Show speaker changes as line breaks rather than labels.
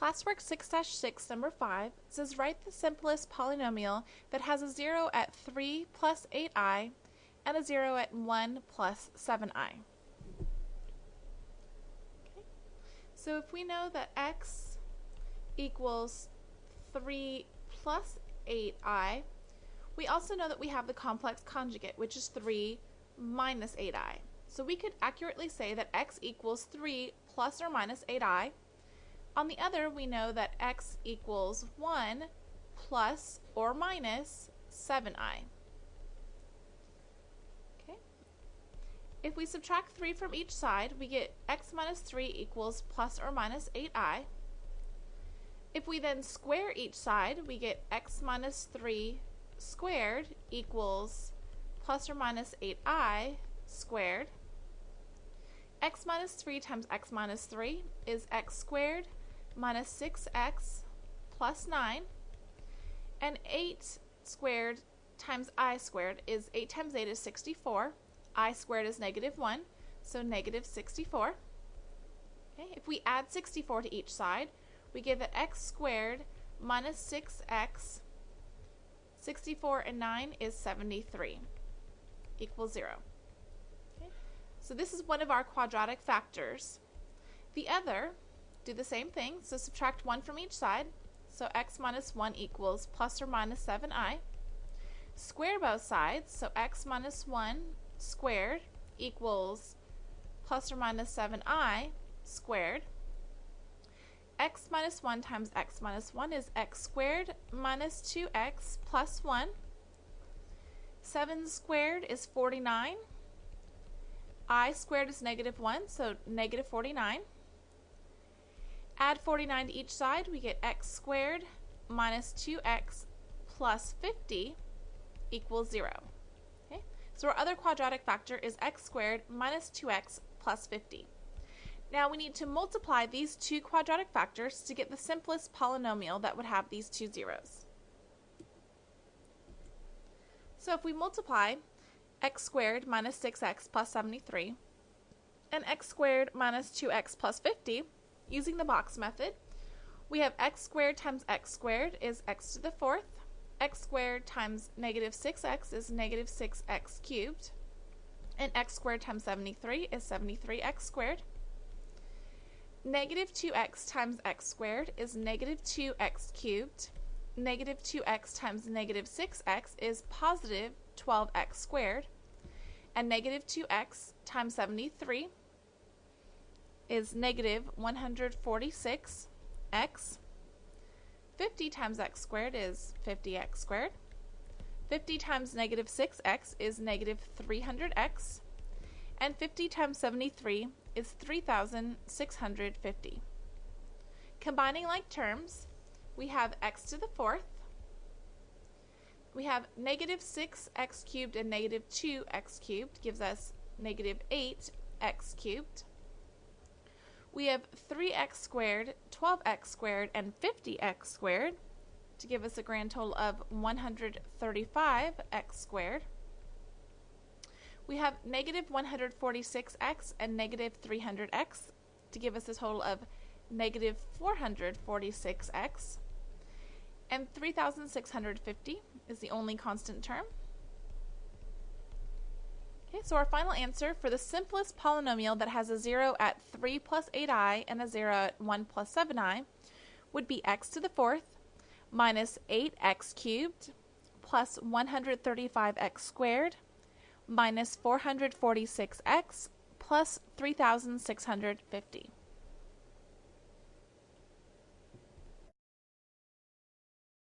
Classwork 6-6, number 5, says write the simplest polynomial that has a 0 at 3 plus 8i and a 0 at 1 plus 7i. Okay. So if we know that x equals 3 plus 8i, we also know that we have the complex conjugate, which is 3 minus 8i. So we could accurately say that x equals 3 plus or minus 8i. On the other, we know that x equals 1 plus or minus 7i. Okay. If we subtract 3 from each side, we get x minus 3 equals plus or minus 8i. If we then square each side, we get x minus 3 squared equals plus or minus 8i squared. X minus 3 times x minus 3 is x squared minus 6x plus 9, and 8 squared times I squared is 8 times 8 is 64, I squared is negative 1, so negative 64. Okay. If we add 64 to each side, we get that x squared minus 6x, 64 and 9 is 73, equals 0. Okay. So this is one of our quadratic factors. The other, do the same thing, so subtract 1 from each side, so x minus 1 equals plus or minus 7i. Square both sides, so x minus 1 squared equals plus or minus 7i squared. X minus 1 times x minus 1 is x squared minus 2x plus 1. 7 squared is 49. I squared is negative 1, so negative 49. Add 49 to each side, we get x squared minus 2x plus 50 equals 0. Okay? So our other quadratic factor is x squared minus 2x plus 50. Now we need to multiply these two quadratic factors to get the simplest polynomial that would have these two zeros. So if we multiply x squared minus 6x plus 73 and x squared minus 2x plus 50, using the box method, we have x squared times x squared is x to the 4th. X squared times negative 6x is negative 6x cubed. And x squared times 73 is 73x squared. Negative 2x times x squared is negative 2x cubed. Negative 2x times negative 6x is positive 12x squared. And negative 2x times 73 is negative 146x. 50 times x squared is 50x squared. 50 times negative 6x is negative 300x. And 50 times 73 is 3,650. Combining like terms, we have x to the 4th. We have negative 6x cubed and negative 2x cubed gives us negative 8x cubed. We have 3x squared, 12x squared, and 50x squared to give us a grand total of 135x squared. We have negative 146x and negative 300x to give us a total of negative 446x. And 3,650 is the only constant term. Okay, so our final answer for the simplest polynomial that has a 0 at 3 plus 8i and a 0 at 1 plus 7i would be x to the 4th minus 8x cubed plus 135x squared minus 446x plus 3,650.